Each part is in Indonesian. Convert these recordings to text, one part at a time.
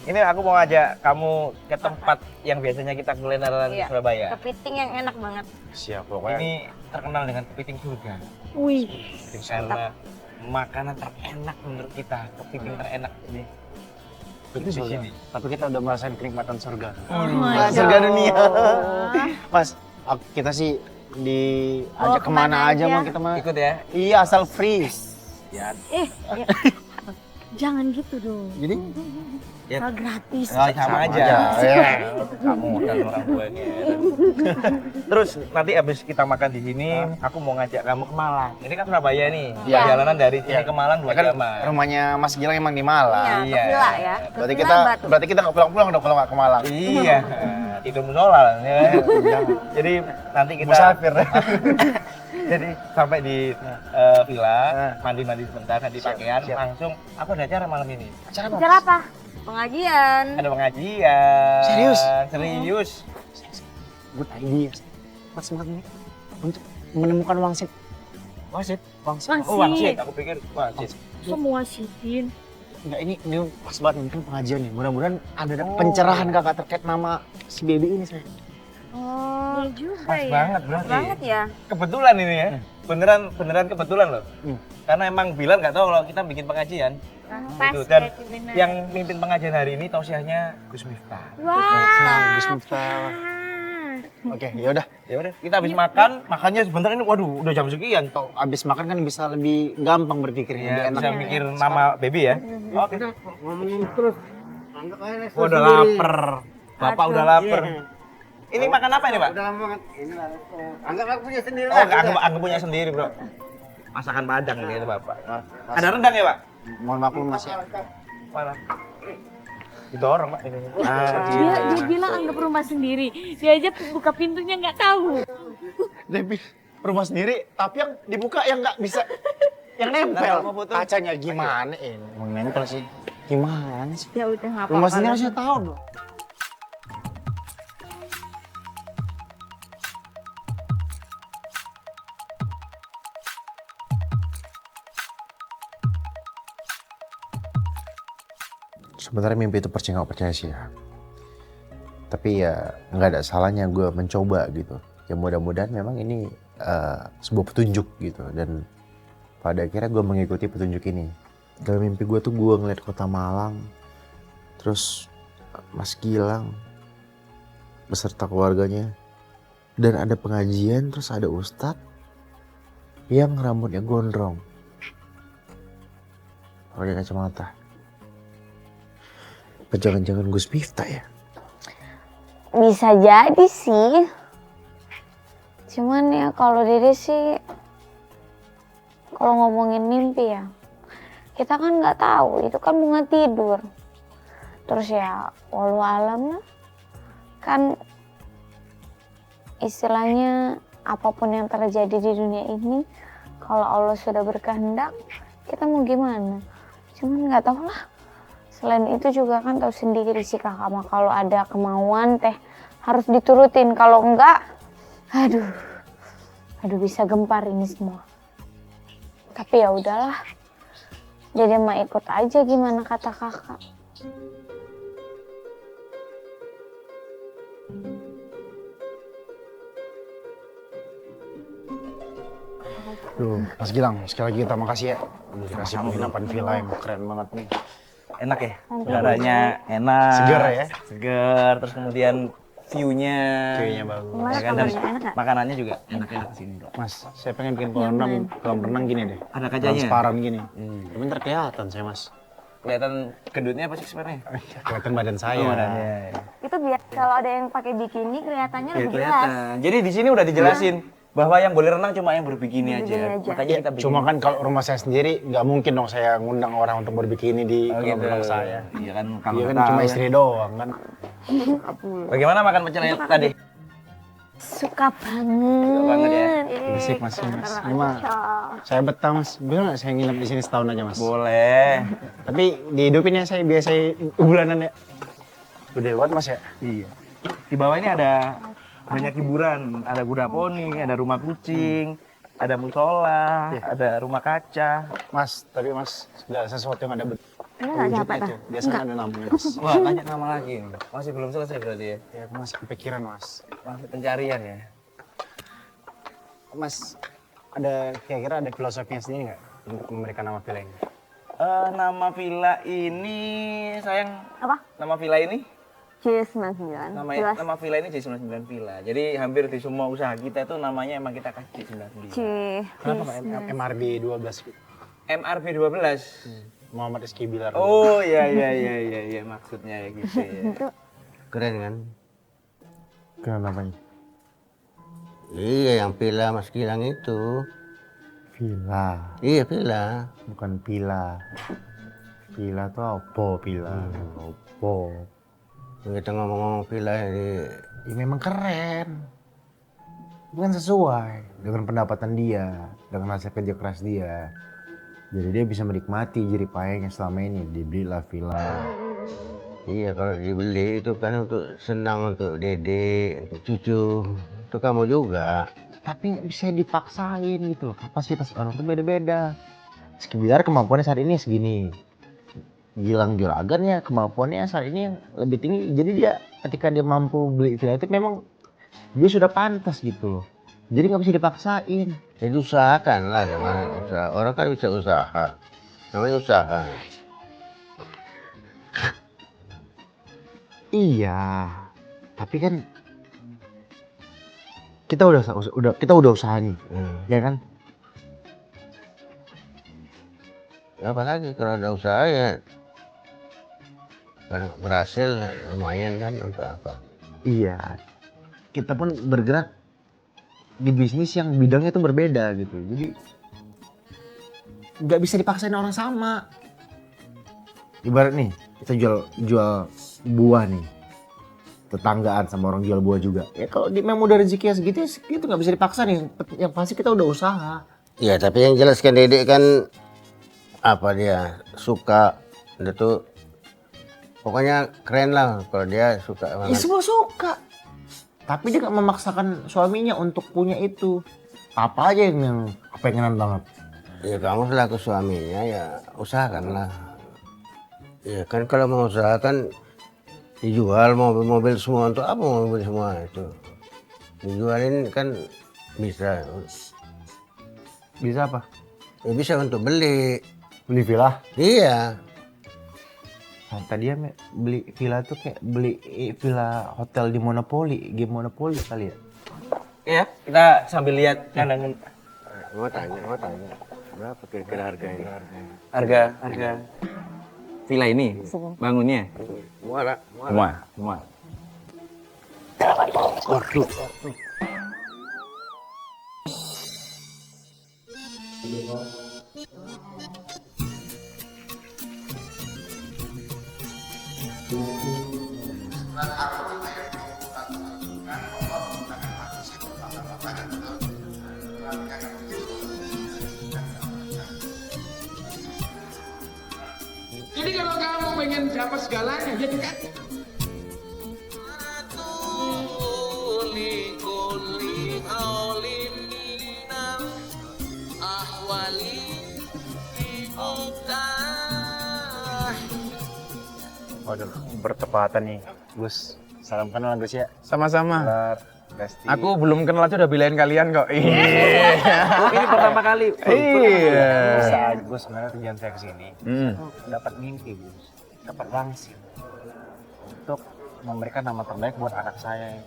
Ini aku mau ngajak kamu ke tempat yang biasanya kita kulineran di Surabaya. Kepiting yang enak banget. Siap, pokoknya. Ini terkenal dengan kepiting surga. Wih. Karena makanan terenak menurut kita, kepiting terenak ini. Itu di sini. Tapi kita udah merasain kenikmatan surga. Surga dunia. Mas, kita sih diajak kemana aja mah kita mah. Ikut ya. Iya, asal free. Ya. Jangan gitu dong. Jadi Gratis. Sama aja. Kamu dan orang tuanya. Terus nanti abis kita makan di sini, aku mau ngajak kamu ke Malang. Ini kan Surabaya nih. Perjalanan dari sini ke Malang 2 jam. Rumahnya Mas Gilang emang di Malang. Iya, ke villa ya. Berarti kita nggak pulang-pulang dong kalau nggak ke Malang. Iya. Itu musola ya. Jadi nanti kita musafir. Jadi sampai di villa, mandi-mandi sebentar, ganti pakaian, langsung apa ada acara malam ini? Acara apa? Pengajian. Ada pengajian. Serius? Good idea. Mas ini untuk menemukan wangsit. Wangsit. Oh, wangsit. Aku pikir wangsit. Semua sitin. Enggak, ini pas banget mungkin pengajian nih. Mudah-mudahan ada pencerahan kakak terkait nama si baby ini saya. Oh, juga Pas ya. banget berarti. Pas banget ya. Kebetulan ini ya. Beneran kebetulan loh. Karena emang Bilar nggak tahu kalau kita bikin pengajian. Pas Gitu. Dan benar. yang mimpin pengajian hari ini tausiahnya Gus Miftah. Wah. Gus Miftah. Oke, yaudah. Ya udah, kita habis makannya sebentar ini waduh udah jam sekian. Tuh, abis makan kan bisa lebih gampang berpikirnya, Ya, lebih bisa enak. mikir nama baby ya. Oke. Ngomongin terus. Udah lapar. Bapak udah lapar. Ini makan apa ini, Pak? Udah lama banget. Inilah. Anggap aku punya sendiri Oh, aku punya sendiri, Bro. Masakan Padang gitu, Bapak. Ada rendang ya, Pak? Mohon maaf Mas ya. Mana? Didorong, Pak. Ini. Dia bilang anggap rumah sendiri. Dia aja buka pintunya nggak tahu. Tapi rumah sendiri, tapi yang dibuka yang nggak bisa, yang nempel. Kacanya gimana ini? Mau nempel sih. Gimana sih? Ya udah nggak apa-apa. Rumah sendiri harusnya tahu dong. Sebenarnya mimpi itu percaya nggak percaya sih ya. Tapi ya nggak ada salahnya gue mencoba gitu. Ya mudah-mudahan memang ini sebuah petunjuk gitu. Dan pada akhirnya gue mengikuti petunjuk ini. Dalam mimpi gue tuh gue ngeliat kota Malang. Terus Mas Gilang beserta keluarganya. Dan ada pengajian, terus ada ustadz yang rambutnya gondrong. Pakai kacamata. Jangan-jangan Gus Miftah ya? Bisa jadi sih. Cuman ya kalau Dede sih, kalau ngomongin mimpi ya, kita kan nggak tahu, itu kan bunga tidur. Terus ya, walau alam lah. Kan istilahnya apapun yang terjadi di dunia ini, kalau Allah sudah berkehendak, kita mau gimana? Cuman nggak tahu lah. Selain itu juga kan tahu sendiri sih kakak mah, kalau ada kemauan teh harus diturutin, kalau enggak aduh bisa gempar ini semua. Tapi ya udahlah, jadi mah ikut aja gimana kata kakak. Duh, Mas Gilang, sekali lagi kita makasih ya. Dikasih penginapan villa yang keren banget nih. Enak ya, udaranya enak. Seger ya? Seger, terus kemudian view-nya. View-nya bagus. Gimana Ya kan, kabarnya, enak nggak? makanannya juga enak-enak di sini. Mas, saya pengen bikin kolam renang gini deh. Ada kacanya? Transparan gini. Tapi ntar kelihatan saya Mas. Kelihatan gendutnya apa sih sebenarnya? Kelihatan badan saya. Badannya. Itu biar kalau ada yang pakai bikini kelihatannya Ya, lebih jelas. kelihatan. Jadi di sini udah dijelasin bahwa yang boleh renang cuma yang berbikini aja. aja. Makanya kita bikin. Cuma kan kalau rumah saya sendiri nggak mungkin dong saya ngundang orang untuk berbikini di kolam renang saya. Iya kan, kalau Iya kan tahu cuma kan. istri doang kan. Bagaimana makan pecel lele tadi? Suka banget. banget ya. Bersih Mas. Ini mah saya betah Mas. Bisa nggak saya nginep di sini setahun aja Mas? Boleh. Tapi dihidupin ya saya biasa bulanan ya. Gede banget Mas ya? Iya. Di bawah ini ada banyak hiburan, ada kuda poni, ada rumah kucing, ada musola, ada rumah kaca. Mas, tapi Mas segala sesuatu yang ada Ada nggak sahabat itu. dah? Biasanya ada namanya, Mas. Wah, banyak nama lagi. Masih belum selesai berarti ya? Ya, aku masih kepikiran, Mas. Masih pencarian ya? Mas, kira-kira ada filosofinya sendiri nggak untuk memberikan nama villa ini? Nama villa ini, sayang, Apa? nama villa ini? C99. Jelas. Nama villa ini J99 Villa. Jadi hampir di semua usaha kita itu namanya emang kita kasih J99. C. Kenapa Mbak? MRB 12 gitu. MRB 12. Muhammad Rizky Bilar. Oh iya maksudnya ya gitu ya. Itu Keren kan? Kenapa namanya? Iya, yang Villa Mas Gilang itu. Villa, Iya, Villa. bukan pila. Pila tuh apa pila? Apa? Kita ngomong-ngomong Villa ini. Ya memang keren. Bukan sesuai dengan pendapatan dia, dengan hasil kerja keras dia. Jadi dia bisa menikmati jerih payahnya selama ini. Dibelilah villa. Iya, kalau dibeli itu kan untuk senang untuk Dede, untuk cucu, untuk kamu juga. Tapi nggak bisa dipaksain gitu loh. Kapasitas orang tuh beda-beda. Sekitar kemampuannya saat ini segini. Gilang Juragan ya kemampuannya saat ini yang lebih tinggi. Jadi dia ketika dia mampu beli villa itu memang dia sudah pantas gitu loh. Jadi nggak bisa dipaksain. Jadi usahakan lah, gimana usaha. Orang kan bisa usaha. Namanya usaha. Iya, tapi kan kita udah usaha nih, ya kan? Apalagi kalau ada usaha ya kan berhasil lumayan kan untuk apa. Iya, kita pun bergerak di bisnis yang bidangnya itu berbeda gitu. Jadi nggak bisa dipaksain orang sama. Ibarat nih kita jual buah nih, tetanggaan sama orang jual buah juga. Ya kalau dia memang udah rezekinya segitu, ya segitu nggak bisa dipaksa nih. Yang pasti kita udah usaha. Iya, tapi yang jelas kan Dedek kan apa dia suka, dia tuh pokoknya keren lah kalau dia suka Ya banget. semua suka. Tapi dia nggak memaksakan suaminya untuk punya itu. Apa aja yang kepengenan banget. Ya kamu selaku suaminya ya usahakanlah. Ya kan kalau mau usahakan dijual mobil-mobil semua, untuk apa mobil semua itu? Dijualin kan bisa. Bisa apa? Ya bisa untuk beli. Beli villa. Iya. Nah, tadi ya beli villa tuh kayak beli villa hotel di Monopoly, game Monopoly kali ya. Ya, kita sambil lihat kandang Mau tanya. Berapa kira-kira harganya? harga villa ini bangunnya. Murah. Semua. Jadi kalau kamu pengen dapat segalanya, jadi kan? Waduh, bertepatan nih, Gus. Salam kenal Gus ya. Sama-sama. Bilar, Gasti. Aku belum kenal aja udah belain kalian kok. Iya. Oh, ini pertama kali. Iya. Saat Gus sebenarnya tujuan saya kesini, Hmm. dapat mimpi Gus, dapat wangsit untuk memberikan nama terbaik buat anak saya.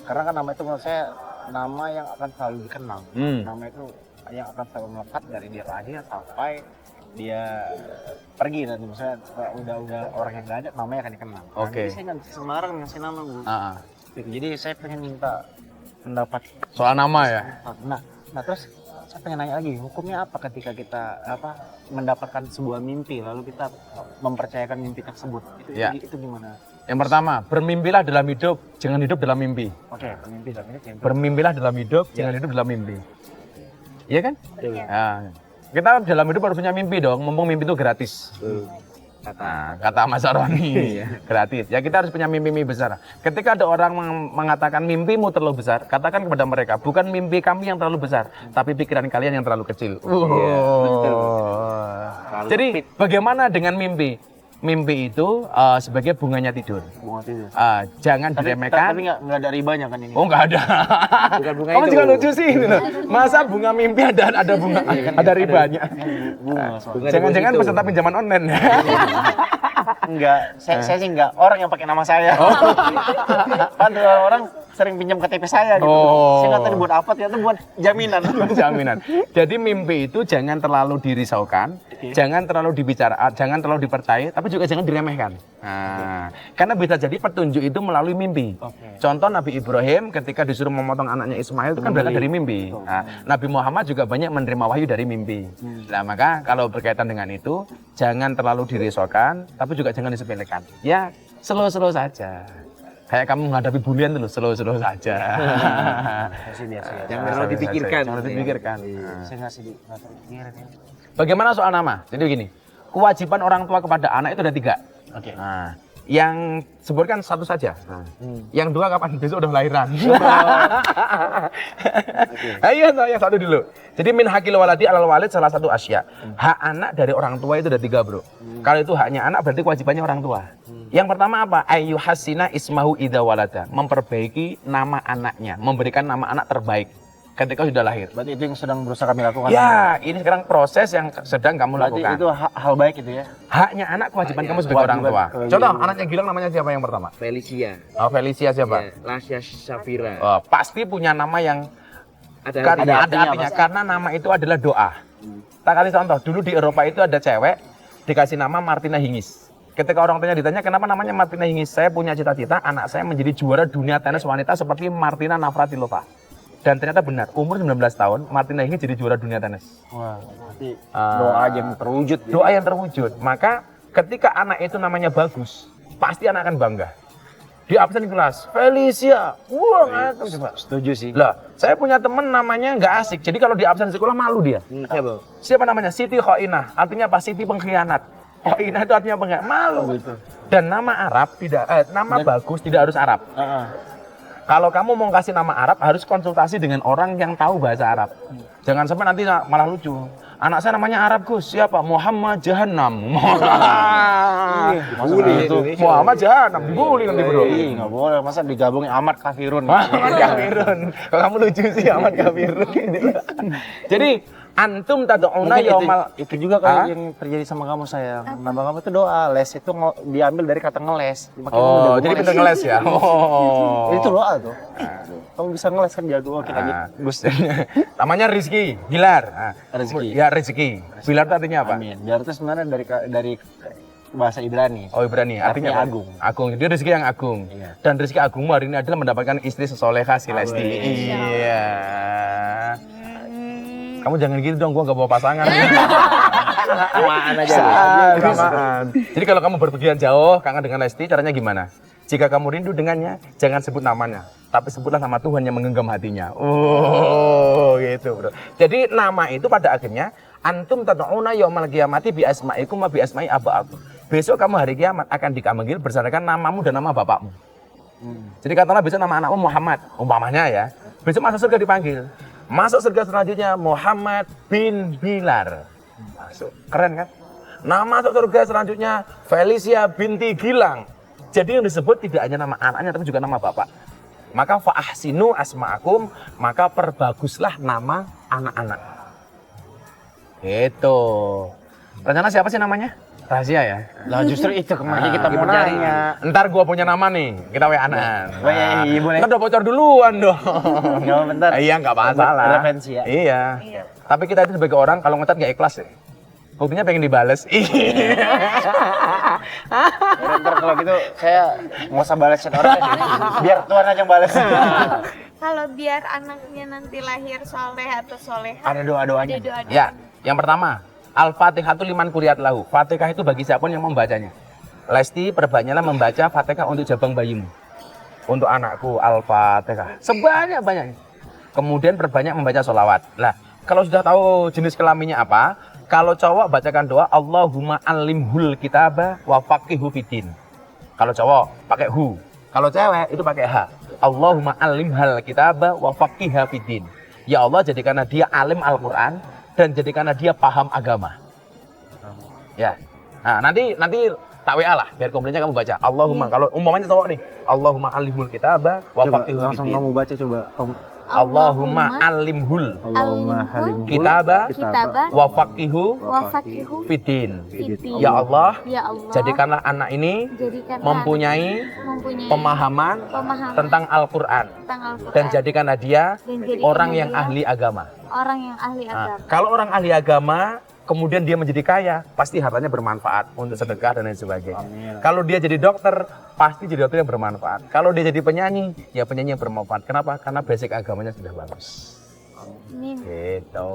Karena kan nama itu menurut saya nama yang akan selalu dikenal. Nama itu yang akan selalu melekat dari dia lahir sampai dia pergi, dan misalnya udah orang yang gak ada, namanya akan dikenal. Nah, Oke. jadi saya nggak bisa sembarang ngasih nama Gus. Ah, Jadi saya pengen minta pendapat. soal nama ya. Nah terus saya pengen nanya lagi, hukumnya apa ketika kita mendapatkan sebuah mimpi lalu kita mempercayakan mimpi tersebut? Ya. Itu gimana? Yang pertama, bermimpilah dalam hidup, jangan hidup dalam mimpi. Oke, mimpi dalam ini mimpi. Bermimpilah dalam hidup, jangan hidup dalam mimpi. Iya kan? Iya. Nah, kita dalam hidup harus punya mimpi dong, mumpung mimpi itu gratis. Kata Mas Aroni, gratis. Ya kita harus punya mimpi besar. Ketika ada orang mengatakan mimpimu terlalu besar, katakan kepada mereka, bukan mimpi kami yang terlalu besar, tapi pikiran kalian yang terlalu kecil. Jadi bagaimana dengan mimpi? mimpi itu sebagai bunganya tidur. Bunga tidur. Jangan diremehkan. Tapi nggak ada ribanya kan ini. Oh nggak ada. Bukan bunga Kamu itu. juga lucu sih ini loh. Masa bunga mimpi ada bunga ada ribanya. Bunga. soalnya. Jangan-jangan peserta pinjaman online ya. Enggak, saya sih enggak. Orang yang pakai nama saya. Kan orang sering pinjam KTP saya gitu. Oh. Saya nggak tahu buat apa, ternyata buat jaminan. Jaminan. Jadi mimpi itu jangan terlalu dirisaukan, jangan terlalu jangan terlalu dipercayai, tapi juga jangan diremehkan. Nah, karena bisa jadi petunjuk itu melalui mimpi. Contoh Nabi Ibrahim ketika disuruh memotong anaknya Ismail itu kan berangkat dari mimpi. Nah, Nabi Muhammad juga banyak menerima wahyu dari mimpi. Nah, maka kalau berkaitan dengan itu, jangan terlalu dirisaukan, tapi juga jangan disepelekan. Ya, slow-slow saja. Kayak kamu menghadapi bulian dulu, slow-slow saja. Jangan terlalu dipikirkan. Jangan terlalu dipikirkan. Saya nggak pikirin ya. Bagaimana soal nama? Jadi begini, kewajiban orang tua kepada anak itu ada 3. Oke. Nah, yang sebutkan satu saja. Yang 2 kapan? Besok udah lahiran. Ayo, yang satu dulu. Jadi min hakil waladi alal walid salah satu asya. Hak anak dari orang tua itu ada 3, bro. Kalau itu haknya anak berarti kewajibannya orang tua. Yang pertama apa? Ayu hasina ismahu idza walada. Memperbaiki nama anaknya, memberikan nama anak terbaik ketika sudah lahir. Berarti itu yang sedang berusaha kami lakukan. Ya, ini sekarang proses yang sedang kamu Berarti lakukan. itu hal baik itu ya. Haknya anak, kewajiban kamu sebagai orang tua. kewajiban. Contoh, anaknya Gilang namanya siapa yang pertama? Felicia, Oh, Felicia siapa? Lasya Safira. Oh, pasti punya nama yang Ada artinya karena nama itu adalah doa. Tak kasih contoh, dulu di Eropa itu ada cewek dikasih nama Martina Hingis. Ketika orang tuanya ditanya kenapa namanya Martina Hingis, saya punya cita-cita anak saya menjadi juara dunia tenis wanita seperti Martina Navratilova. Dan ternyata benar, umur 19 tahun Martina Hingis jadi juara dunia tenis. Wah, berarti doa aja yang terwujud. Ya. Doa yang terwujud. Maka ketika anak itu namanya bagus, pasti anak akan bangga. Di absen kelas, Felicia. Wah, ngakak coba. Setuju sih. Lah, saya punya temen namanya nggak asik. Jadi kalau di absen sekolah malu dia. Siapa namanya? Siti Khoinah. Artinya apa? Siti pengkhianat. Khoinah itu artinya pengkhianat. Malu. Dan nama Arab nama bagus tidak harus Arab. Kalau kamu mau kasih nama Arab harus konsultasi dengan orang yang tahu bahasa Arab. Jangan sampai nanti malah lucu. Anak saya namanya Arab Gus, siapa? Muhammad Jahannam. Muhammad Jahannam, dibully nanti bro. Nggak boleh, masa digabungin Ahmad Kafirun. Ahmad Kafirun. Kalau kamu lucu sih Ahmad Kafirun. Jadi antum tad'una yaumal itu juga kalau yang terjadi sama kamu sayang. Nama kamu itu doa, les itu diambil dari kata ngeles. Makanya kamu Oh, udah jadi pintar ngeles ya. Oh. Itu doa tuh. Kamu bisa ngeles kan jago kita gitu. Gus. Namanya Rizky, Bilar. Rezeki. Ya Rizky. Bilar itu artinya apa? Amin. Biar itu sebenarnya dari bahasa Ibrani. Oh Ibrani, artinya apa? agung. Agung, dia rezeki yang agung. Iya. Dan rezeki agungmu hari ini adalah mendapatkan istri sesolehah si Lesti. Iya. Kamu jangan gitu dong, gua gak bawa pasangan. Samaan aja. Samaan. Jadi kalau kamu berpergian jauh, kangen dengan Lesti, caranya gimana? Jika kamu rindu dengannya, jangan sebut namanya, tapi sebutlah nama Tuhan yang menggenggam hatinya. Oh, gitu bro. Jadi nama itu pada akhirnya antum tad'una yaumal qiyamati bi asma'ikum wa bi asma'i aba'akum. Besok kamu hari kiamat akan dipanggil berdasarkan namamu dan nama bapakmu. Jadi katakanlah besok nama anakmu Muhammad, umpamanya ya. Besok masuk surga dipanggil. Masuk surga selanjutnya Muhammad bin Bilar. Masuk. Keren kan? Nama masuk surga selanjutnya Felicia binti Gilang. Jadi yang disebut tidak hanya nama anaknya tapi juga nama bapak. Maka fa'ahsinu asma'akum, maka perbaguslah nama anak-anak. Itu. Rencana siapa sih namanya? Rahasia ya? Lah justru itu kemarin kita mau nanya. Ntar gua punya nama nih, kita WA-an. Oh, iya, boleh. Ntar udah bocor duluan dong. Nggak bentar. Iya, nggak masalah. Referensi ya. Iya. Tapi kita itu sebagai orang kalau ngecat nggak ikhlas ya. Buktinya pengen dibales. Ntar kalau gitu saya nggak usah balas chat orang. Biar Tuhan aja yang balas. Kalau biar anaknya nanti lahir soleh atau soleha, Ada doa-doanya. ada doa. Ya, yang pertama, Al-Fatihatu liman quriyat lahu. Fatihah itu bagi siapapun yang membacanya. Lesti, perbanyaklah membaca Fatihah untuk jabang bayimu. Untuk anakku, Al-Fatihah. Sebanyak-banyaknya. Kemudian perbanyak membaca sholawat. Lah, kalau sudah tahu jenis kelaminnya apa, kalau cowok bacakan doa, Allahumma alimhul kitaba wa faqihu fiddin. Kalau cowok pakai hu. Kalau cewek itu pakai ha. Allahumma alimhal kitaba wa faqiha fiddin. Ya Allah, jadikanlah dia alim Al-Quran dan jadikanlah dia paham agama. Ya. Nah, nanti Tak WA lah, biar komplainnya kamu baca. Allahumma, kalau umpamanya cowok nih, Allahumma alimul kitabah wa Coba faqihu langsung fiddin. kamu baca coba. Allahumma alimhul Allahumma halimul kitabah Kitabah wa faqihu wafakihu fiddin. fiddin. Ya Allah, Ya Allah, jadikanlah anak ini jadikanlah mempunyai mempunyai pemahaman pemahaman tentang Al-Quran tentang Al-Quran dan jadikanlah dia dan jadikanlah orang yang dia ahli agama. orang yang ahli Nah, agama. kalau orang ahli agama kemudian dia menjadi kaya, pasti hartanya bermanfaat untuk sedekah dan lain sebagainya. Kalau dia jadi dokter, pasti jadi dokter yang bermanfaat. Kalau dia jadi penyanyi, ya penyanyi yang bermanfaat. Kenapa? Karena basic agamanya sudah bagus. Amin. Gitu.